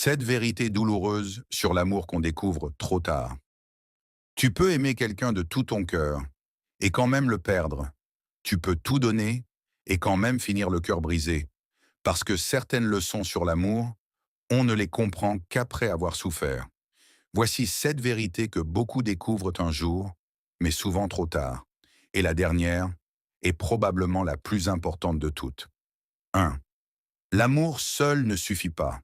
Cette vérité douloureuse sur l'amour qu'on découvre trop tard. Tu peux aimer quelqu'un de tout ton cœur et quand même le perdre. Tu peux tout donner et quand même finir le cœur brisé. Parce que certaines leçons sur l'amour, on ne les comprend qu'après avoir souffert. Voici 7 vérités que beaucoup découvrent un jour, mais souvent trop tard. Et la dernière est probablement la plus importante de toutes. 1. L'amour seul ne suffit pas.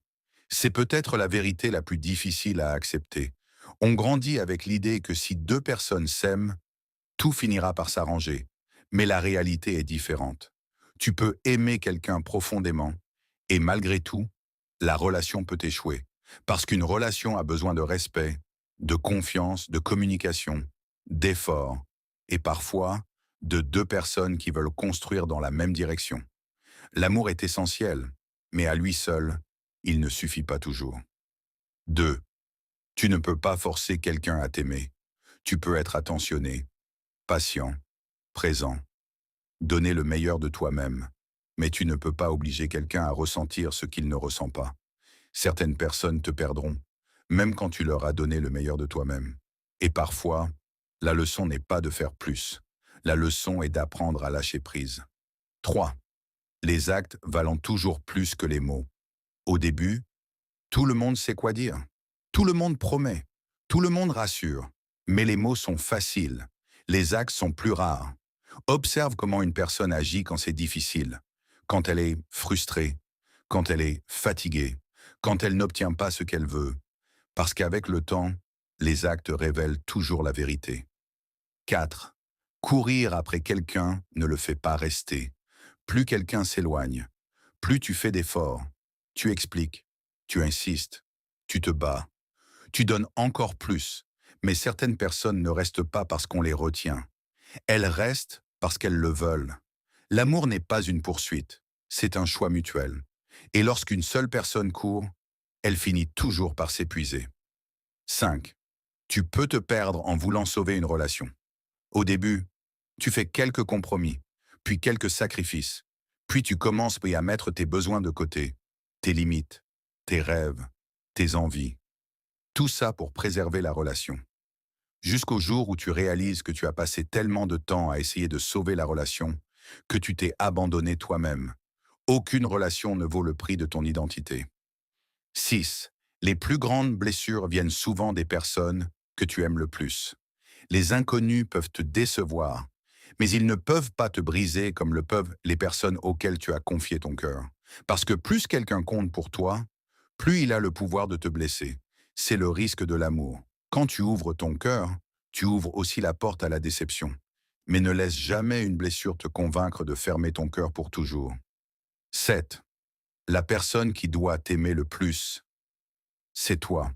C'est peut-être la vérité la plus difficile à accepter. On grandit avec l'idée que si deux personnes s'aiment, tout finira par s'arranger. Mais la réalité est différente. Tu peux aimer quelqu'un profondément et malgré tout, la relation peut échouer. Parce qu'une relation a besoin de respect, de confiance, de communication, d'efforts et parfois de deux personnes qui veulent construire dans la même direction. L'amour est essentiel, mais à lui seul, il ne suffit pas toujours. 2. Tu ne peux pas forcer quelqu'un à t'aimer. Tu peux être attentionné, patient, présent, donner le meilleur de toi-même, mais tu ne peux pas obliger quelqu'un à ressentir ce qu'il ne ressent pas. Certaines personnes te perdront, même quand tu leur as donné le meilleur de toi-même. Et parfois, la leçon n'est pas de faire plus. La leçon est d'apprendre à lâcher prise. 3. Les actes valent toujours plus que les mots. Au début, tout le monde sait quoi dire. Tout le monde promet. Tout le monde rassure. Mais les mots sont faciles. Les actes sont plus rares. Observe comment une personne agit quand c'est difficile, quand elle est frustrée, quand elle est fatiguée, quand elle n'obtient pas ce qu'elle veut. Parce qu'avec le temps, les actes révèlent toujours la vérité. 4. Courir après quelqu'un ne le fait pas rester. Plus quelqu'un s'éloigne, plus tu fais d'efforts, tu expliques, tu insistes, tu te bats, tu donnes encore plus. Mais certaines personnes ne restent pas parce qu'on les retient. Elles restent parce qu'elles le veulent. L'amour n'est pas une poursuite, c'est un choix mutuel. Et lorsqu'une seule personne court, elle finit toujours par s'épuiser. 5. Tu peux te perdre en voulant sauver une relation. Au début, tu fais quelques compromis, puis quelques sacrifices, puis tu commences à mettre tes besoins de côté, tes limites, tes rêves, tes envies. Tout ça pour préserver la relation. Jusqu'au jour où tu réalises que tu as passé tellement de temps à essayer de sauver la relation que tu t'es abandonné toi-même. Aucune relation ne vaut le prix de ton identité. 6. Les plus grandes blessures viennent souvent des personnes que tu aimes le plus. Les inconnus peuvent te décevoir, mais ils ne peuvent pas te briser comme le peuvent les personnes auxquelles tu as confié ton cœur. Parce que plus quelqu'un compte pour toi, plus il a le pouvoir de te blesser. C'est le risque de l'amour. Quand tu ouvres ton cœur, tu ouvres aussi la porte à la déception. Mais ne laisse jamais une blessure te convaincre de fermer ton cœur pour toujours. 7. La personne qui doit t'aimer le plus, c'est toi.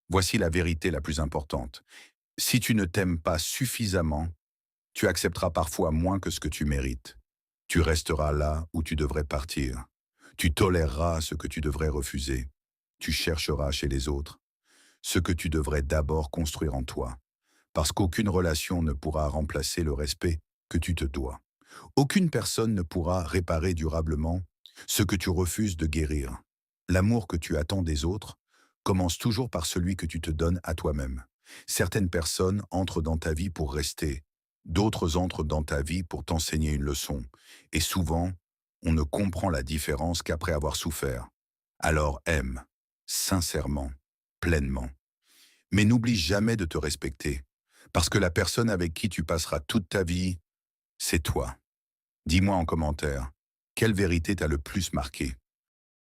Voici la vérité la plus importante. Si tu ne t'aimes pas suffisamment, tu accepteras parfois moins que ce que tu mérites. Tu resteras là où tu devrais partir. Tu toléreras ce que tu devrais refuser. Tu chercheras chez les autres ce que tu devrais d'abord construire en toi. Parce qu'aucune relation ne pourra remplacer le respect que tu te dois. Aucune personne ne pourra réparer durablement ce que tu refuses de guérir. L'amour que tu attends des autres commence toujours par celui que tu te donnes à toi-même. Certaines personnes entrent dans ta vie pour rester, d'autres entrent dans ta vie pour t'enseigner une leçon. Et souvent, on ne comprend la différence qu'après avoir souffert. Alors aime, sincèrement, pleinement. Mais n'oublie jamais de te respecter, parce que la personne avec qui tu passeras toute ta vie, c'est toi. Dis-moi en commentaire, quelle vérité t'a le plus marqué?